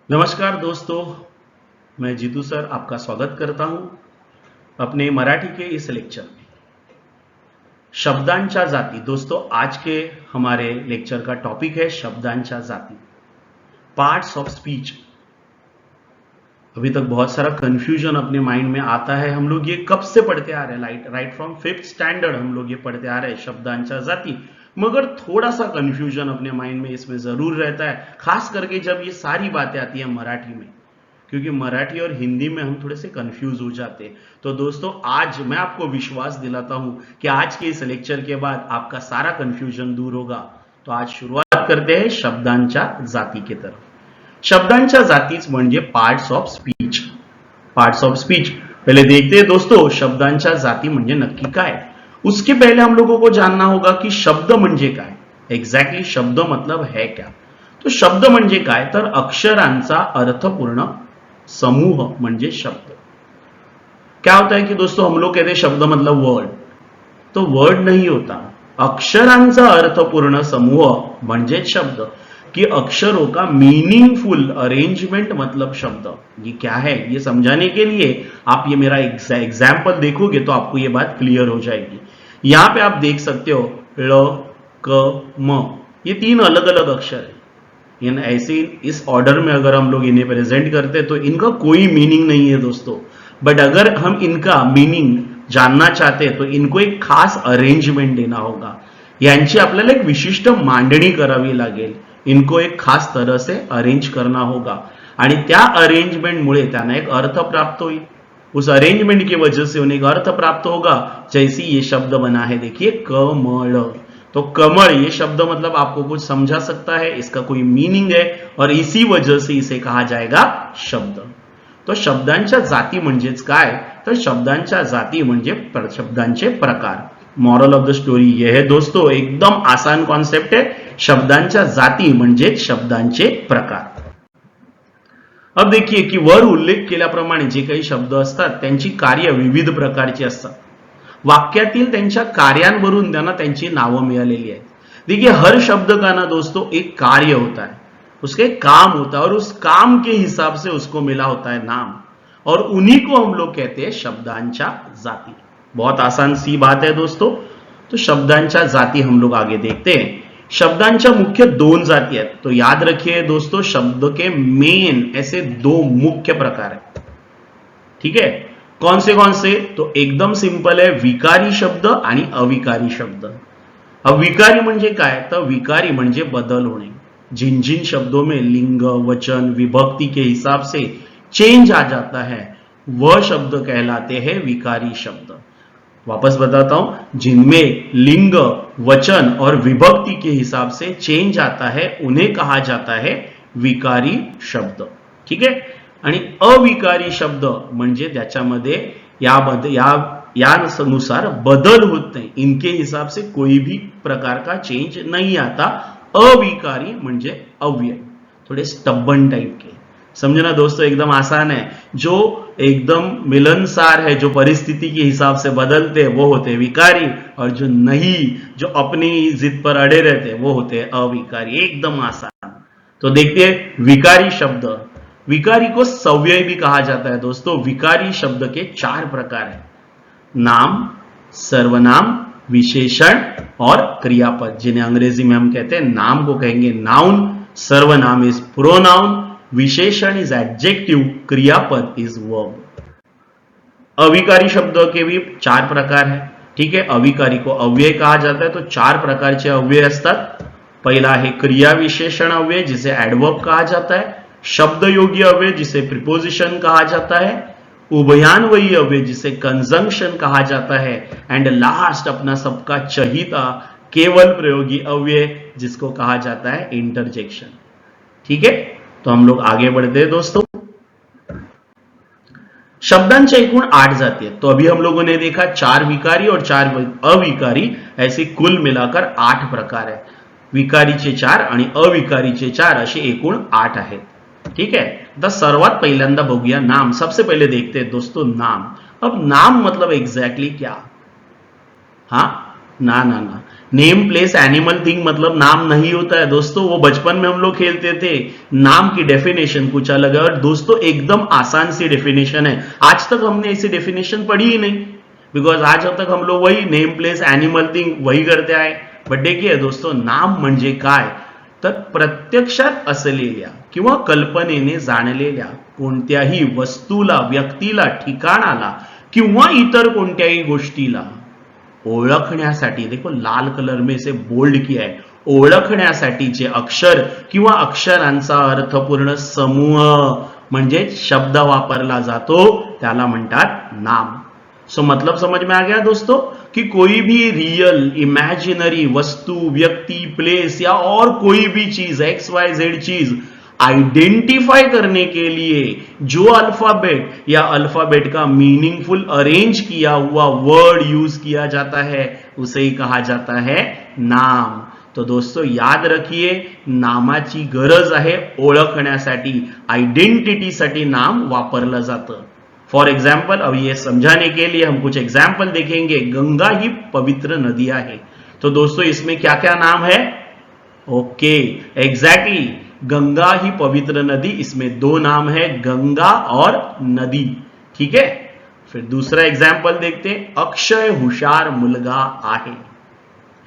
नमस्कार दोस्तों, मैं जीतू सर आपका स्वागत करता हूं अपने मराठी के इस लेक्चर में। शब्दांच्या जाती। दोस्तों, आज के हमारे लेक्चर का टॉपिक है शब्दांच्या जाती, पार्ट्स ऑफ स्पीच। अभी तक बहुत सारा कंफ्यूजन अपने माइंड में आता है। हम लोग ये कब से पढ़ते आ रहे हैं, राइट फ्रॉम 5th स्टैंडर्ड हम लोग ये पढ़ते आ रहे हैं शब्दांच्या जाती। मगर थोड़ा सा कंफ्यूजन अपने माइंड में इसमें जरूर रहता है, खास करके जब ये सारी बातें आती है मराठी में, क्योंकि मराठी और हिंदी में हम थोड़े से कंफ्यूज हो जाते हैं। तो दोस्तों, आज मैं आपको विश्वास दिलाता हूं कि आज के इस लेक्चर के बाद आपका सारा कंफ्यूजन दूर होगा। तो आज शुरुआत करते हैं शब्दांच्या जाती की तरफ। शब्दांच्या जातीच म्हणजे parts of speech. Parts of speech पहले देखते हैं दोस्तों, शब्दांच्या जाती म्हणजे नक्की काय। उसके पहले हम लोगों को जानना होगा कि शब्द म्हणजे काय, एक्झॅक्टली शब्द मतलब है क्या। तो शब्द म्हणजे काय तर अक्षरांचा अर्थपूर्ण समूह म्हणजे शब्द। क्या होता है कि दोस्तों हम लोग कहते हैं शब्द मतलब वर्ड, तो वर्ड नहीं होता, अक्षरांचा अर्थपूर्ण समूह म्हणजे शब्द। कि अक्षरों का मीनिंगफुल अरेंजमेंट मतलब शब्द। ये क्या है ये समझाने के लिए आप ये मेरा एग्जाम्पल देखोगे तो आपको ये बात क्लियर हो जाएगी। यहां पे आप देख सकते हो ळ क म, ये 3 अलग अलग अक्षर है। ऐसे इस ऑर्डर में अगर हम लोग इन्हें प्रेजेंट करते तो इनका कोई मीनिंग नहीं है दोस्तों। बट अगर हम इनका मीनिंग जानना चाहते हैं तो इनको एक खास अरेंजमेंट देना होगा, यांची आपल्याला एक विशिष्ट मांडणी करावी लागेल। इनको एक खास तरह से अरेंज करना होगा आणि त्या अरेंजमेंटमुळे त्यांना एक अर्थ प्राप्त होईल। उस अरेंजमेंट की वजह से उन्हें एक अर्थ प्राप्त होगा। जैसी ये शब्द बना है, देखिए कमल। तो कमल ये शब्द मतलब आपको कुछ समझा सकता है, इसका कोई मीनिंग है और इसी वजह से इसे कहा जाएगा शब्द। तो शब्दांच्या जाती म्हणजेच काय तर शब्दांच्या जाती म्हणजे शब्दांचे प्रकार। मॉरल ऑफ द स्टोरी यह है दोस्तों, एकदम आसान कॉन्सेप्ट है। शब्दांच्या जाती म्हणजे शब्दांचे प्रकार। अब देखिए की वर उल्लेख केल्याप्रमाणे जे काही शब्द असतात त्यांची कार्य विविध प्रकारची असतात। वाक्यातील त्यांच्या कार्यांवरून त्यांना त्यांची नावं मिळालेली आहेत। देखिए हर शब्द का ना दोस्तों एक कार्य होता है, उसके काम होता है और उस काम के हिसाब से उसको मिला होता है नाम, और उन्हीं को हम लोग कहते हैं शब्दांच्या जाती। बहुत आसान सी बात है दोस्तों। तो शब्दांच्या जाती हम लोग आगे देखते हैं। शब्दांच्या मुख्य 2 जाती हैं। तो याद रखिए दोस्तों, शब्द के मेन ऐसे 2 मुख्य प्रकार हैं। ठीक है, कौन से तो एकदम सिंपल है, विकारी शब्द आणि अविकारी शब्द। अब विकारी म्हणजे काय तर विकारी म्हणजे बदल होणे। जिन जिन शब्दों में लिंग वचन विभक्ति के हिसाब से चेंज आ जाता है वह शब्द कहलाते हैं विकारी शब्द। वापस बताता हूं, जिनमें लिंग वचन और विभक्ति के हिसाब से चेंज आता है उन्हें कहा जाता है विकारी शब्द। ठीक है, आणि अविकारी शब्द म्हणजे त्याच्यामध्ये यानुसार बदल होत नहीं, इनके हिसाब से कोई भी प्रकार का चेंज नहीं आता। अविकारी म्हणजे अव्यय, थोड़े स्टबन टाइप के। समझना दोस्तों, एकदम आसान है। जो एकदम मिलनसार है, जो परिस्थिति के हिसाब से बदलते हैं वो होते हैं विकारी, और जो नहीं, जो अपनी जिद पर अड़े रहते हैं वो होते हैं अविकारी। एकदम आसान। तो देखते हैं विकारी शब्द। विकारी को सव्यय भी कहा जाता है दोस्तों। विकारी शब्द के 4 प्रकार हैं, नाम, सर्वनाम, विशेषण और क्रियापद, जिन्हें अंग्रेजी में हम कहते हैं, नाम को कहेंगे नाउन, सर्वनाम इज प्रोनाउन, विशेषण इज एडजेक्टिव, क्रियापद इज वर्ब। अविकारी शब्द के भी 4 प्रकार हैं। ठीक है, अविकारी को अव्यय कहा जाता है। तो 4 प्रकारचे अव्यय असतात। पहिला आहे क्रिया विशेषण अव्यय, जिसे एडवर्ब कहा जाता है। शब्द योगी अव्यय, जिसे प्रीपोजिशन कहा जाता है। उभयान्वयी अव्यय, जिसे कंजंक्शन कहा जाता है। एंड लास्ट अपना सबका चहीता केवल प्रयोगी अव्यय, जिसको कहा जाता है इंटरजेक्शन। ठीक है, तो हम लोग आगे बढ़ते हैं दोस्तों। शब्दांच्या एकूण 8 जाती है। तो अभी हम लोगों ने देखा 4 विकारी और 4 अविकारी, ऐसे कुल मिलाकर 8 प्रकार है। विकारीचे 4 आणि अविकारीचे 4 असे एकूण 8 आहेत। ठीक है, तो सर्वात पहिल्यांदा बघूया नाम। सबसे पहले देखते हैं दोस्तों नाम। अब नाम मतलब एग्जैक्टली क्या? हाँ, ना ना ना, नेम प्लेस एनिमल थिंग मतलब नाम नहीं होता है दोस्तों, वो बचपन में हम लोग खेलते थे। नाम की डेफिनेशन कुछ अलग है, और दोस्तों एकदम आसान सी डेफिनेशन है। आज तक हमने ऐसी डेफिनेशन पढ़ी ही नहीं, बिकॉज आज तक हम लोग वही नेम प्लेस एनिमल थिंग वही करते आए। बट देखिए दोस्तों, नाम म्हणजे काय, तर प्रत्यक्षात असलेल्या किंवा कल्पनेने जाणलेल्या कोणत्याही वस्तूला, व्यक्तीला, ठिकाणाला किंवा इतर कोणत्याही गोष्टीला ओळखण्यासाठी, देखो लाल कलर में इसे बोल्ड किया है, ओळखण्यासाठीचे अक्षर किंवा अक्षरांचा अर्थपूर्ण समूह म्हणजे शब्द वापरला जातो, त्याला म्हणतात नाम। सो मतलब समझ में आ गया दोस्तों कि कोई भी रियल इमेजिनरी वस्तु, व्यक्ति, प्लेस या और कोई भी चीज, एक्स वाई जेड चीज आइडेंटिफाई करने के लिए जो अल्फाबेट या अल्फाबेट का मीनिंगफुल अरेंज किया हुआ वर्ड यूज किया जाता है, उसे ही कहा जाता है नाम। तो दोस्तों याद रखिए, नामाची गरज आहे ओळखण्यासाठी, आइडेंटिटीसाठी नाम वापरलं जातं। फॉर एग्जाम्पल, अब ये समझाने के लिए हम कुछ एग्जाम्पल देखेंगे। गंगा ही पवित्र नदी है, तो दोस्तों इसमें क्या क्या नाम है? ओके, एग्जैक्टली, गंगा ही पवित्र नदी, इसमें दो नाम है, गंगा और नदी। ठीक है, फिर दूसरा एग्जाम्पल देखते हैं, अक्षय हुशार मुलगा आहे।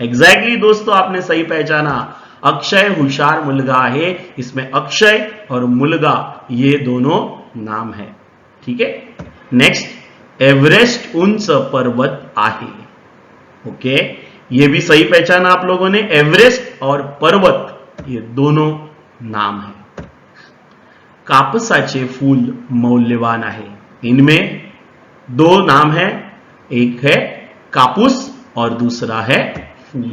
एग्जैक्टली दोस्तों, आपने सही पहचाना, अक्षय हुशार मुलगा है, इसमें अक्षय और मुलगा ये दोनों नाम है। ठीक है, नेक्स्ट, एवरेस्ट उंच पर्वत आहे। ओके, ये भी सही पहचाना आप लोगों ने, एवरेस्ट और पर्वत ये दोनों नाम है। कापसाचे फूल मौल्यवान आहे, इनमें दो नाम है, एक है कापूस और दूसरा है फूल।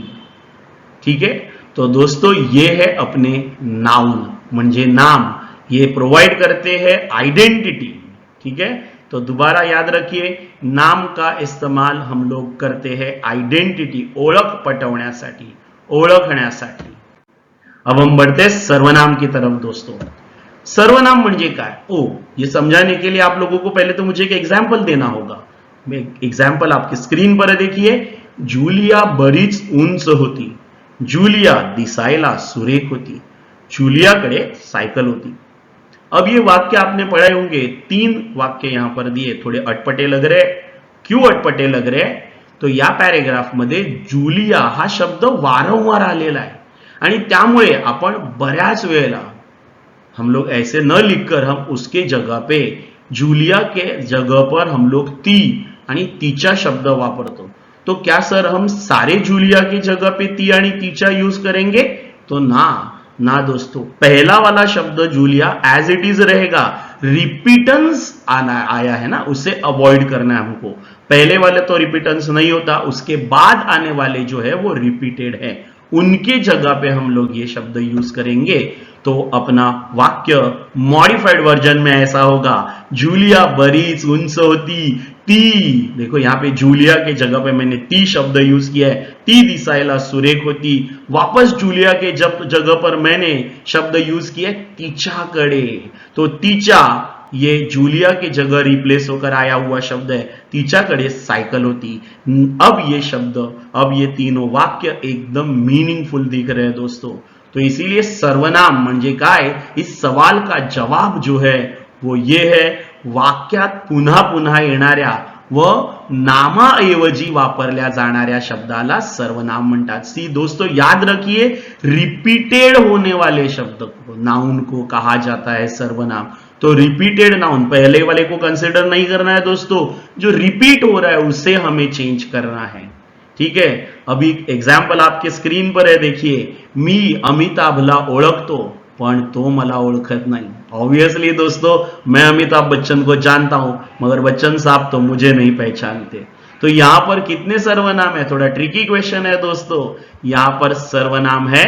ठीक है, तो दोस्तों ये है अपने नाउन म्हणजे नाम, ये प्रोवाइड करते हैं आइडेंटिटी। ठीक है, तो दोबारा याद रखिए, नाम का इस्तेमाल हम लोग करते हैं आइडेंटिटी, ओळख पटवण्यासाठी, ओळखण्यासाठी। अब हम बढ़ते सर्वनाम की तरफ दोस्तों। सर्वनाम म्हणजे काय? ये समझाने के लिए आप लोगों को पहले तो मुझे एक एग्जाम्पल देना होगा। एग्जाम्पल आपकी स्क्रीन पर देखिए, जूलिया बरीच उंच होती, जूलिया दिसायला सुरेख होती, जूलियाकडे सायकल होती। अब ये वाक्य आपने पढ़े होंगे, 3 वाक्य यहां पर दिए, थोड़े अटपटे लग रहे। क्यों अटपटे लग रहे? तो या पॅरेग्राफ मध्ये जूलिया हा शब्द वारंवार आलेला आहे, आणि त्यामुळे आपण बऱ्याच वेळेला हम लोग ऐसे न लिखकर हम उसके जगह पे, जूलिया के जगह पर हम लोग ती आणि तीच्या शब्द वापरतो। तो क्या सर हम सारे जूलिया की जगह पे ती आणि तीचा यूज करेंगे? तो ना दोस्तों, पहला वाला शब्द जूलिया एज इट इज रहेगा, रिपीटेंस आया है ना, उसे अवॉइड करना है हमको। पहले वाले तो रिपीटेंस नहीं होता, उसके बाद आने वाले जो है वो रिपीटेड है, उनके जगह पे हम लोग ये शब्द यूज करेंगे। तो अपना वाक्य मॉडिफाइड वर्जन में ऐसा होगा, जूलिया बरीच उंच होती, ती, देखो यहां पे जूलिया के जगह पे मैंने ती शब्द यूज किया है, ती दिसायला सुरेख होती। वापस जूलिया के जगह पर मैंने शब्द यूज किया तिच्याकडे, तो तिच्या ये जूलिया के जगह रिप्लेस होकर आया हुआ शब्द है, तिच्याकडे साइकिल होती। अब ये शब्द, अब ये तीनों वाक्य एकदम मीनिंगफुल दिख रहे हैं दोस्तों। तो इसीलिए सर्वनाम म्हणजे काय, इस सवाल का जवाब जो है वो ये है, वाक्यात पुन्हा पुन्हा येणाऱ्या व नामाऐवजी वापरल्या जाणाऱ्या शब्दाला सर्वनाम म्हणतात। सी दोस्तों याद रखिए, रिपीटेड होने वाले शब्द को, नाउन को कहा जाता है सर्वनाम। तो रिपीटेड नाउन, पहले वाले को कंसिडर नहीं करना है दोस्तों, जो रिपीट हो रहा है उसे हमें चेंज करना है। ठीक है, अभी एग्जाम्पल आपके स्क्रीन पर है, देखिए, मी अमिताभला ओळखतो पण तो मला ओळखत नहीं। ऑब्वियसली दोस्तों, मैं अमिताभ बच्चन को जानता हूं, मगर बच्चन साहब तो मुझे नहीं पहचानते। तो यहां पर कितने सर्वनाम है? थोड़ा ट्रिकी क्वेश्चन है दोस्तों। यहां पर सर्वनाम है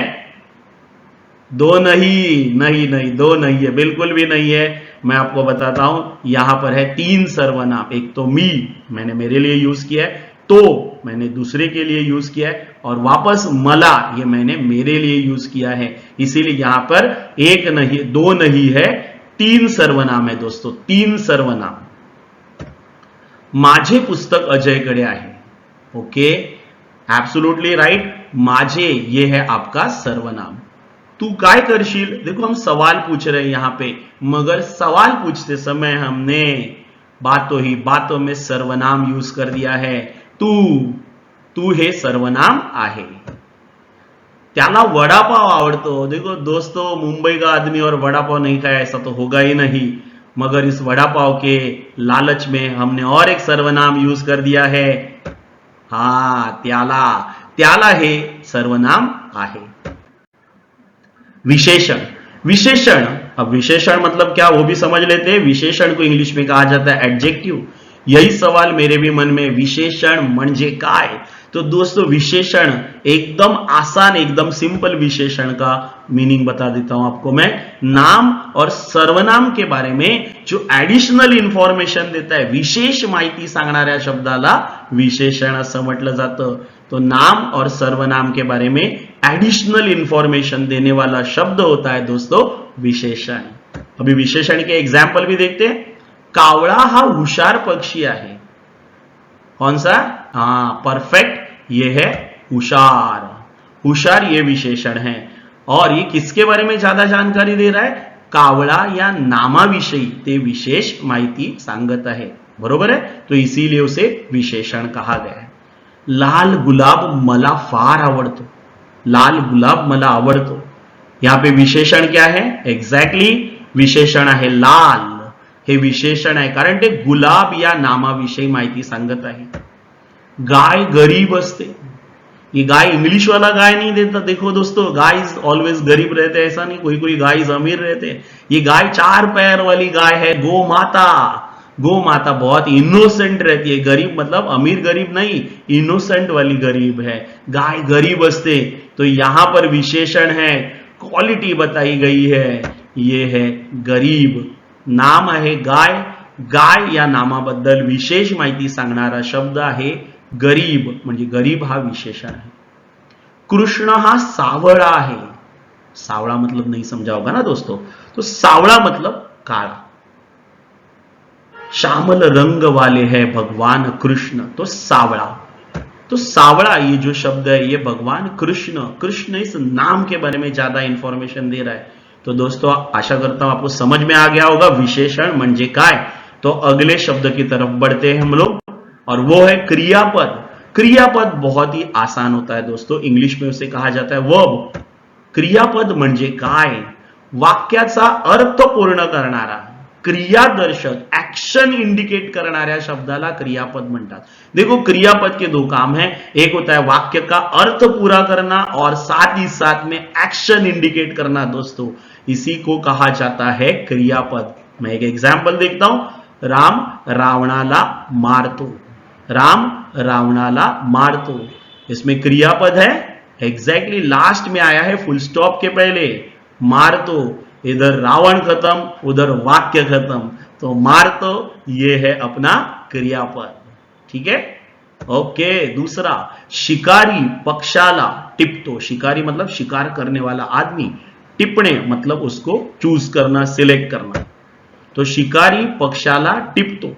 दो, नहीं, दो नहीं है, बिल्कुल भी नहीं है। मैं आपको बताता हूं, यहां पर है 3 सर्वनाम। एक तो मी, मैंने मेरे लिए यूज किया है, तो मैंने दूसरे के लिए यूज किया है, और वापस मला, ये मैंने मेरे लिए यूज किया है। इसीलिए यहां पर 1 नहीं, 2 नहीं है, 3 सर्वनाम है दोस्तों, 3 सर्वनाम। माझे पुस्तक अजयकडे आहे। ओके, एब्सोल्युटली राइट, माझे ये है आपका सर्वनाम। तू काय करशील, देखो हम सवाल पूछ रहे हैं यहां पे, मगर सवाल पूछते समय हमने बातों ही बातों में सर्वनाम यूज कर दिया है। तू हे सर्वनाम आहे। त्याला वडापाव आवड़तो, देखो दोस्तों मुंबई का आदमी और वडापाव नहीं खाया ऐसा तो होगा ही नहीं, मगर इस वडापाव के लालच में हमने और एक सर्वनाम यूज कर दिया है। त्याला हे सर्वनाम आहे। विशेषण, अब विशेषण मतलब क्या वो भी समझ लेते हैं। विशेषण को इंग्लिश में कहा जाता है एडजेक्टिव। यही सवाल मेरे भी मन में, विशेषण म्हणजे काय। तो दोस्तों विशेषण एकदम आसान, एकदम सिंपल विशेषण का मीनिंग बता देता हूं आपको मैं। नाम और सर्वनाम के बारे में जो एडिशनल इंफॉर्मेशन देता है, विशेष माहिती सांगणाऱ्या शब्दाला विशेषण असं म्हटलं जातं। तो नाम और सर्वनाम के बारे में एडिशनल इंफॉर्मेशन देने वाला शब्द होता है दोस्तों विशेषण। अभी विशेषण के एग्जाम्पल भी देखते हैं। कावळा हा हुशार पक्षी आहे। कौन सा? परफेक्ट, ये है हुशार। हुशार ये विशेषण है। और ये किसके बारे में ज्यादा जानकारी दे रहा है? कावळा या नामाविषयी ते विशेष माहिती सांगत आहे, बरोबर है। तो इसीलिए उसे विशेषण कहा गया है। लाल गुलाब मला फार आवडतो। लाल गुलाब मला आवडतो, यहां पे विशेषण क्या है? एग्जैक्टली विशेषण आहे लाल, हे विशेषण आहे कारण ते गुलाब या नामाविषयी माहिती सांगत आहे। गाय गरीब असते, ये गाय इंग्लिश वाला गाय नहीं देता। देखो दोस्तों गाय ऑलवेज गरीब रहते हैं ऐसा नहीं, कोई कोई गाय अमीर रहते हैं। ये गाय 4 पैर वाली गाय है, गो माता। गो माता बहुत इनोसेंट रहती है। गरीब मतलब अमीर गरीब नहीं, इनोसेंट वाली गरीब है। गाय गरीब असते, तो यहां पर विशेषण है, क्वालिटी बताई गई है, ये है गरीब। नाम आहे गाय, गाय या नामाबद्दल विशेष माहिती सांगणारा शब्द आहे गरीब, म्हणजे गरीब हा विशेषण है। कृष्ण हा सावळा आहे। सावळा मतलब नहीं समझा होगा ना दोस्तों, तो सावळा मतलब काला। श्यामल रंग वाले हैं भगवान कृष्ण, तो सावळा। तो सावळा ये जो शब्द है ये भगवान कृष्ण इस नाम के बारे में ज्यादा इंफॉर्मेशन दे रहा है। तो दोस्तों आशा करता हूं आपको समझ में आ गया होगा विशेषण म्हणजे काय। तो अगले शब्द की तरफ बढ़ते हैं हम लोग, और वो है क्रियापद। क्रियापद बहुत ही आसान होता है दोस्तों, इंग्लिश में उसे कहा जाता है वर्ब। क्रियापद म्हणजे काय? वाक्याचा अर्थ पूर्ण करणारा, क्रियादर्शक, एक्शन इंडिकेट करणाऱ्या शब्दाला क्रियापद म्हणतात। देखो क्रियापद के 2 काम हैं, एक होता है वाक्य का अर्थ पूरा करना और साथ ही साथ में एक्शन इंडिकेट करना दोस्तों, इसी को कहा जाता है क्रियापद। मैं एक एग्जाम्पल देखता हूं। राम रावणाला मारतो। राम रावणाला मारतो, इसमें क्रियापद है, एग्जैक्टली लास्ट में आया है फुल स्टॉप के पहले। मारतो, इधर रावण खत्म उधर वाक्य खत्म, तो मारतो ये है अपना क्रियापद। ठीक है, ओके। दूसरा, शिकारी पक्षाला टिपतो। शिकारी मतलब शिकार करने वाला आदमी, टिपणे मतलब उसको चूज करना, सिलेक्ट करना। तो शिकारी पक्षाला टिपतो,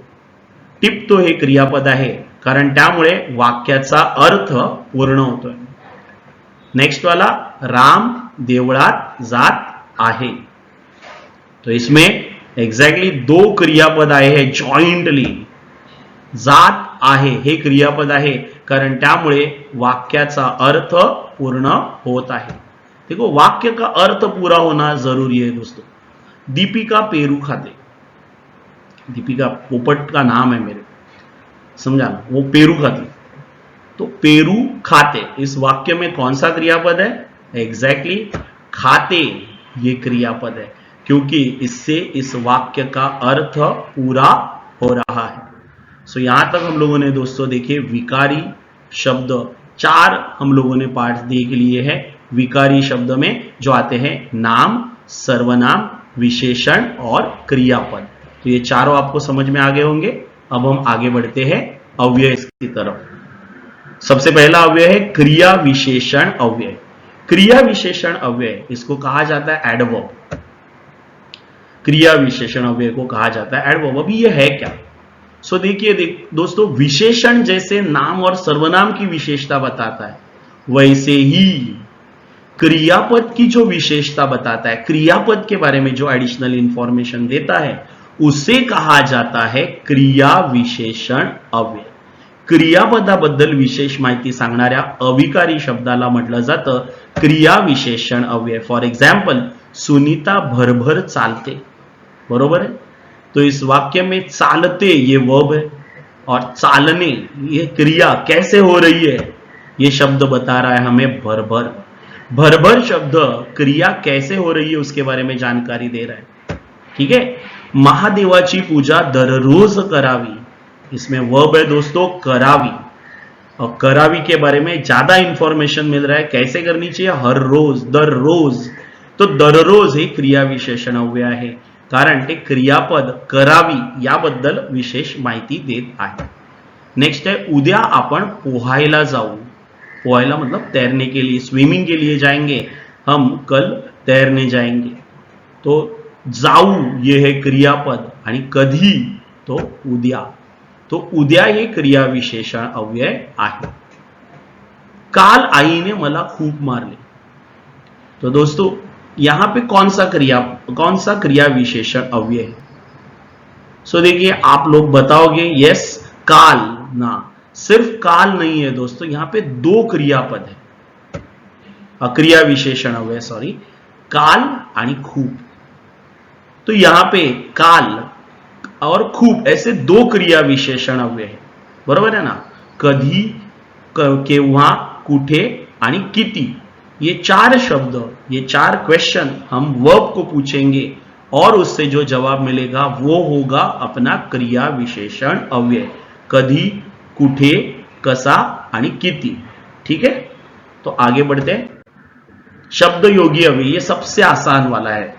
टिपतो हे क्रियापद आहे, कारण त्यामुळे वाक्याचा अर्थ पूर्ण होतोय। नेक्स्ट वाला, राम देवळात जात आहे। तो इसमें एग्जैक्टली 2 क्रियापद आए हैं जॉइंटली। जात आहे हे क्रियापद आहे, कारण त्यामुळे वाक्याचा अर्थ पूर्ण होत आहे। देखो वाक्य का अर्थ पूरा होना जरूरी है दोस्तों। दीपिका पेरू खाते, दीपिका पोपट का नाम है मेरे, समझा ना, वो पेरू खाती। तो पेरू खाते इस वाक्य में कौन सा क्रियापद है? एग्जैक्टली खाते ये क्रियापद है, क्योंकि इससे इस वाक्य का अर्थ पूरा हो रहा है। सो यहां तक हम लोगों ने दोस्तों देखिए विकारी शब्द 4 हम लोगों ने पार्ट देख लिए हैं। विकारी शब्द में जो आते हैं नाम, सर्वनाम, विशेषण और क्रियापद। तो ये चारों आपको समझ में आ गए होंगे। अब हम आगे बढ़ते हैं अव्यय की तरफ। सबसे पहला अव्यय है क्रिया विशेषण अव्यय। क्रिया विशेषण अव्यय इसको कहा जाता है एडवर्ब। क्रिया विशेषण अव्यय को कहा जाता है एडवर्ब। अभी ये है क्या? सो देखिए दोस्तों, विशेषण जैसे नाम और सर्वनाम की विशेषता बताता है, वैसे ही क्रियापद की जो विशेषता बताता है, क्रियापद के बारे में जो एडिशनल इंफॉर्मेशन देता है, उसे कहा जाता है क्रिया विशेषण अव्यय. क्रियापदाबद्दल विशेष माहिती सांगणाऱ्या अविकारी शब्दाला म्हटलं जातं क्रिया विशेषण अव्यय. फॉर एग्जाम्पल, सुनीता भरभर चालते. बरोबर है. तो इस वाक्य में चालते ये वर्ब है और चालने ये क्रिया कैसे हो रही है ये शब्द बता रहा है हमें भरभर. भरभर शब्द क्रिया कैसे हो रही है उसके बारे में जानकारी दे रहा है. ठीक है. महादेवाची पूजा दररोज करावी, इसमें वर्ब है दोस्तों करावी, और करावी के बारे में ज्यादा इंफॉर्मेशन मिल रहा है. कैसे करनी चाहिए? हर रोज, दररोज. तो दररोज हे क्रिया विशेषण अव्यय आहे, कारण ते क्रियापद करावी याबद्दल विशेष माहिती देत आहे. नेक्स्ट है उद्या आपण पोहायला जाऊ. पोहायला मतलब तैरने के लिए, स्विमिंग के लिए जाएंगे. हम कल तैरने जाएंगे. तो जाऊ ये है क्रियापद आणि कधी तो उद्या. तो उद्या हे क्रिया विशेषण अव्यय आहे. काल आईने मला खूप मारले. तो दोस्तों यहां पे कौन सा क्रिया विशेषण अव्यय है? सो देखिए आप लोग बताओगे यस काल ना. सिर्फ काल नहीं है दोस्तों, यहां पे दो क्रियापद है, क्रिया विशेषण अव्यय सॉरी, काल आणि खूप. तो यहां पे काल और खूप ऐसे दो क्रिया विशेषण अव्यय है. बरोबर है ना. कधी, केव्हा, कुठे आणि किती, ये चार शब्द, ये चार क्वेश्चन हम वर्ब को पूछेंगे और उससे जो जवाब मिलेगा वो होगा अपना क्रिया विशेषण अव्यय. कधी, कुठे, कसा आणि किती. ठीक है. तो आगे बढ़ते हैं. शब्द योगी अव्यय, ये सबसे आसान वाला है.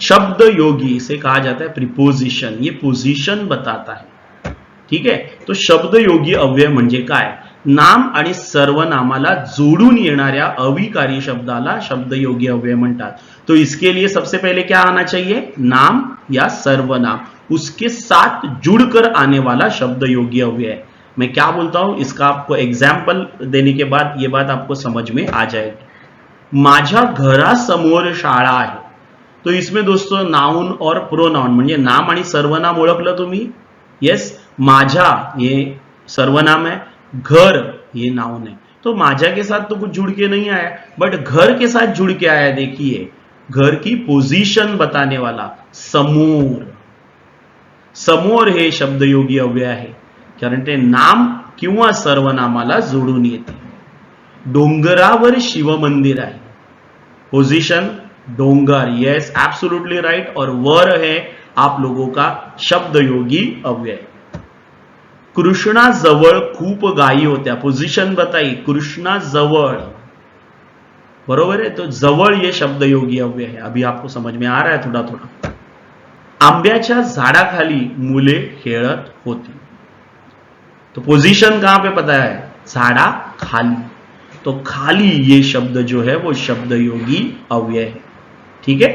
शब्द योगी इसे कहा जाता है प्रीपोजिशन. ये पोजिशन बताता है. ठीक है. तो शब्द योगी अव्यय म्हणजे काय? नाम आणि सर्वनामाला जोडून येणाऱ्या अविकारी शब्दाला शब्दयोगी अव्यय म्हणतात. तो इसके लिए सबसे पहले क्या आना चाहिए? नाम या सर्वनाम, उसके साथ जुड़कर आने वाला शब्दयोगी अव्यय. मैं क्या बोलता हूं इसका आपको एग्जाम्पल देने के बाद ये बात आपको समझ में आ जाएगी. माझ्या घरासमोर शाळा आहे. तो इसमें दोस्तों नाउन और प्रोनाउन म्हणजे नाम आणि सर्वनाम ओळखलं तुम्ही. यस. माझा ये सर्वनाम है, घर ये नाउन है. तो माझा के साथ तो कुछ जुड़ के नहीं आया, बट घर के साथ जुड़ के आया. देखिए घर की पोजीशन बताने वाला समोर. समोर हे शब्दयोगी अव्यय आहे, कारण ते नाम किंवा सर्वनामाला जोडून येते. डोंगरावर शिवमंदिर आहे. पोजीशन डोंगर. Yes absolutely right. और वर है आप लोगों का शब्दयोगी अव्यय. कृष्णा जवळ खूप गायी होत्या. पोजीशन बताई कृष्णा जवळ. बरोबर है. तो जवळ ये शब्दयोगी अव्यय है. अभी आपको समझ में आ रहा है थोड़ा थोड़ा. आंब्याच्या झाडाखाली मुले खेळत होती. तो पोजीशन कहां पे पता है? झाड़ा खाली. तो खाली ये शब्द जो है वो शब्दयोगी अव्यय है. ठीक है.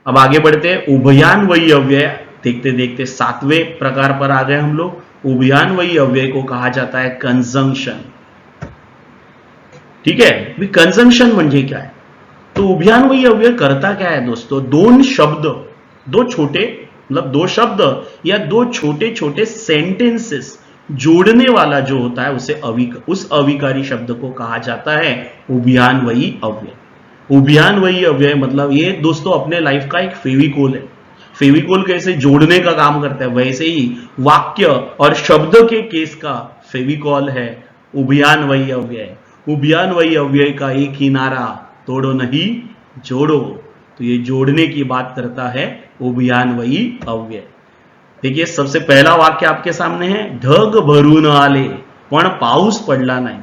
अब आगे बढ़ते हैं. उभयान्वयी अव्यय देखते देखते 7वें प्रकार पर आ गए हम लोग. उभयान्वयी अव्यय को कहा जाता है कंजंक्शन. ठीक है. कंजंक्शन म्हणजे क्या है? तो उभयान्वयी अव्यय करता क्या है दोस्तों? दोन शब्द, दो छोटे मतलब दो शब्द या दो छोटे छोटे सेंटेंसेस जोड़ने वाला जो होता है उस अविकारी शब्द को कहा जाता है उभयान्वयी अव्यय. उभयान्वयी अव्यय मतलब ये दोस्तों अपने लाइफ का एक फेविकोल है. फेविकोल कैसे जोड़ने का काम करता है, वैसे ही वाक्य और शब्द के केस का फेविकोल है उभयान्वयी अव्यय. उभयान्वयी अव्यय का एक ही नारा, तोड़ो नहीं जोड़ो. तो ये जोड़ने की बात करता है उभयान्वयी अव्यय. देखिए सबसे पहला वाक्य आपके सामने है. ढग भरून आले पण पाऊस पडला नाही.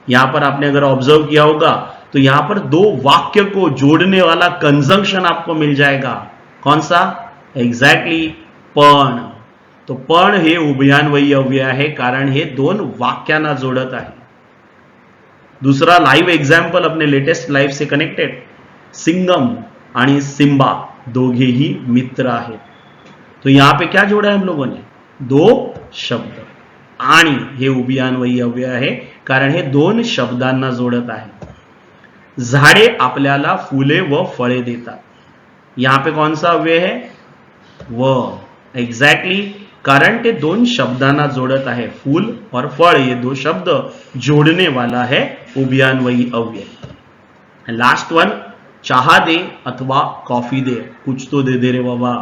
यहां पर आपने अगर ऑब्जर्व किया होगा तो यहां पर दो वाक्य को जोड़ने वाला कंजंक्शन आपको मिल जाएगा. कौन सा? एग्जैक्टली पण. तो पण हे उभयान्वयी अव्यय आहे, कारण हे दोन वाक्यांना जोडत आहे. दूसरा लाइव एग्जाम्पल अपने लेटेस्ट लाइफ से कनेक्टेड. सिंगम आणि सिम्बा दोघेही मित्र आहेत. तो यहां पे क्या जोड़ा है हम लोगों ने? दो शब्द. आणि हे उभयान्वयी अव्यय आहे, कारण हे दोन शब्दांना जोडत आहे। झाडे आपल्याला फुले व फळे देतात, यहां पे कौन सा अव्यय है, व, एग्जैक्टली, कारण ते दोन शब्दांना जोड़त है, फूल और फल, ये दो शब्द जोड़ने वाला है उभयान्वयी अव्यय। लास्ट वन, चाह दे अथवा कॉफी दे, कुछ तो दे दे रे बाबा,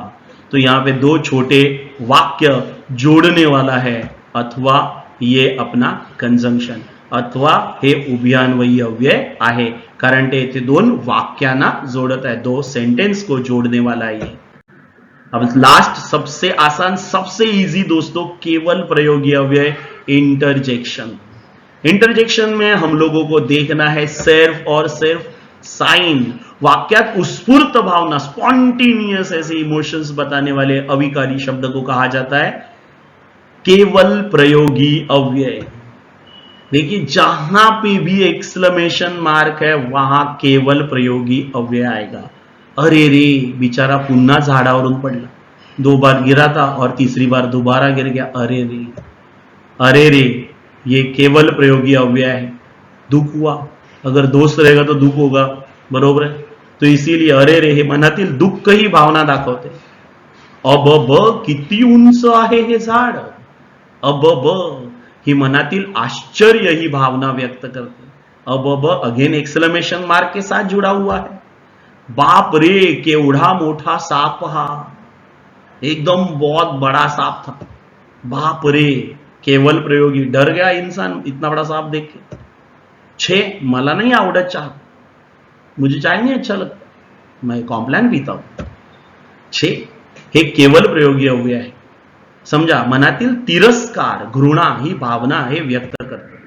तो यहां पे दो छोटे वाक्य जोड़ने वाला है, अथवा ये अपना कंजंक्शन, अथवा हे उभयान्वयी अव्यय आहे, कारण ते दोन वाक्यांना जोड़त है, दो सेंटेंस को जोड़ने वाला है। अब लास्ट सबसे आसान सबसे इजी दोस्तों, केवल प्रयोगी अव्यय इंटरजेक्शन। इंटरजेक्शन में हम लोगों को देखना है सिर्फ और सिर्फ साइन, वाक्यात उत्स्फूर्त भावना, स्पॉन्टेनियस ऐसे इमोशंस बताने वाले अविकारी शब्द को कहा जाता है केवल प्रयोगी अव्यय। देखिए जहां पे भी एक्सक्लेमेशन मार्क है वहां केवल प्रयोगी अव्यय आएगा। अरे रे बिचारा पुन्हा झाडावरून पडला, 2 बार गिरा था और तीसरी बार दोबारा गिर गया, अरे रे, अरे रे, ये केवल प्रयोगी अव्यय है। दुख हुआ, अगर दोस्त रहेगा तो दुख होगा, बरोबर है, तो इसीलिए अरे रे हे मनातील दुःख ही भावना दाखवते। अब किती उंच आहे हे झाड, अब ही मनातील आश्चर्य ही भावना व्यक्त करते। अब अगेन एक्सक्लेमेशन मार्क के साथ जुड़ा हुआ है। बाप रे केवढा मोठा सांप, हा एकदम बहुत बड़ा सांप था, बाप रे, केवल प्रयोगी, डर गया इंसान इतना बड़ा सांप देख के। 6, मला नहीं आवडत चाह, मुझे चाय नहीं अच्छा लगता, मैं कॉम्प्लान पीता हूं। 6 हे केवल प्रयोगी अव्यय आहे, समझा, मनातील तिरस्कार, घृणा ही भावना हे व्यक्त करते।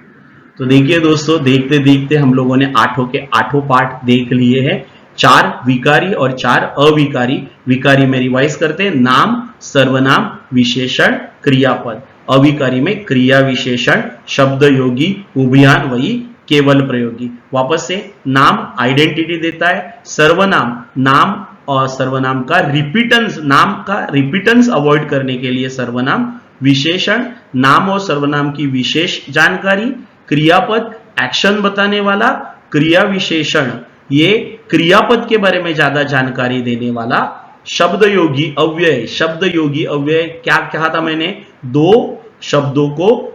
तो देखिए दोस्तों, देखते देखते हम लोगों ने 8 के 8 पाठ देख लिए हैं, 4 विकारी और 4 अविकारी। विकारी में रिवाइज करते हैं, नाम, सर्वनाम, विशेषण, क्रियापद। अविकारी में क्रिया विशेषण, शब्द योगी, उभयान्वयी, केवल प्रयोगी। वापस से, नाम आइडेंटिटी देता है, सर्वनाम नाम और सर्वनाम का रिपीटेंस, नाम का रिपीटेंस अवॉइड करने के लिए सर्वनाम, विशेषण नाम और सर्वनाम की विशेष जानकारी, क्रियापद एक्शन बताने वाला, क्रिया विशेषण ये क्रियापद के बारे में ज्यादा जानकारी देने वाला, शब्द योगी अव्यय, शब्द योगी अव्यय क्या कहा था मैंने, दो शब्दों को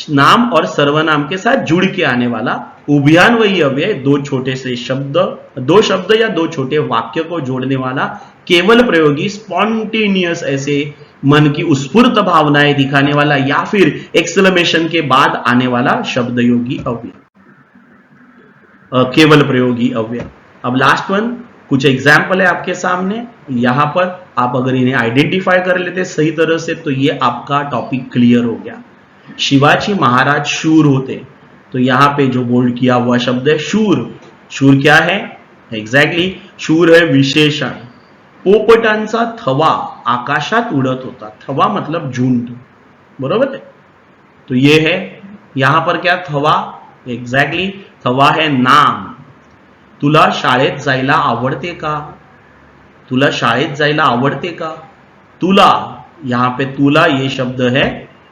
नाम और सर्वनाम के साथ जुड़ के आने वाला, उभयान्वयी अव्यय दो छोटे से शब्द, दो शब्द या दो छोटे वाक्य को जोड़ने वाला, केवल प्रयोगी स्पॉन्टेनियस ऐसे मन की उत्स्फूर्त भावनाएं दिखाने वाला या फिर एक्सक्लेमेशन के बाद आने वाला शब्द योगी अव्यय, केवल प्रयोगी अव्यय। अब लास्ट वन, कुछ एग्जाम्पल है आपके सामने, यहां पर आप अगर इन्हें आइडेंटिफाई कर लेते सही तरह से तो ये आपका टॉपिक क्लियर हो गया। शिवाजी महाराज शूर होते, तो यहां पे जो बोल्ड किया हुआ शब्द है शूर। शूर क्या है, एग्जैक्टली शूर है विशेषण। पोपटांचा थवा आकाशात उडत होता, थवा मतलब झुंड, बरोबर है, तो ये है यहां पर क्या, थवा, एग्जैक्टली थवा है नाम। तुला शाळेत जायला आवडते का, तुला शाळेत जायला आवडते का, तुला, यहां पे तुला ये शब्द है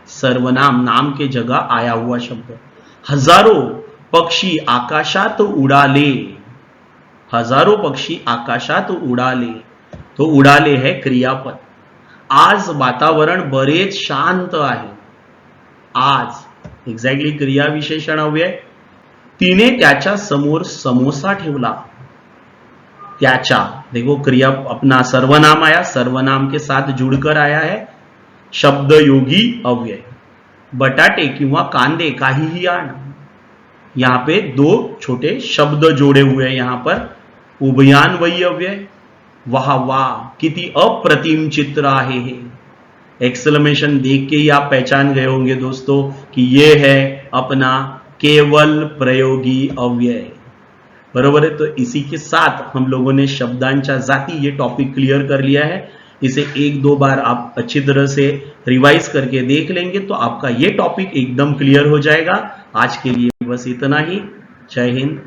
सर्वनाम, नाम के जगह आया हुआ शब्द। हजारों पक्षी आकाशात उडाले, हजारों पक्षी आकाशात उडाले, तो उडाले है क्रियापद। आज वातावरण बरेच शांत आहे, आज एक्झॅक्टली क्रिया विशेषण अव्यय। तिने त्याच्या समोर समोसा ठेवला, त्याच्या, देखो क्रिया अपना सर्वनाम आया, सर्वनाम के साथ जुड़कर आया है शब्द योगी अव्यय। बटाटे किंवा कांदे काहीही आण, यहां पे दो छोटे शब्द जोड़े हुए हैं, यहां पर उभयान्वयी अव्यय। वाह वाह किती अप्रतिम चित्र आहे हे, एक्सक्लेमेशन देख के ही आप पहचान गए होंगे दोस्तों कि ये है अपना केवल प्रयोगी अव्यय, बरोबर है। तो इसी के साथ हम लोगों ने शब्दांच्या जाती ये टॉपिक क्लियर कर लिया है। इसे 1-2 बार आप अच्छी तरह से रिवाइज करके देख लेंगे तो आपका ये टॉपिक एकदम क्लियर हो जाएगा। आज के लिए बस इतना ही। जय हिंद,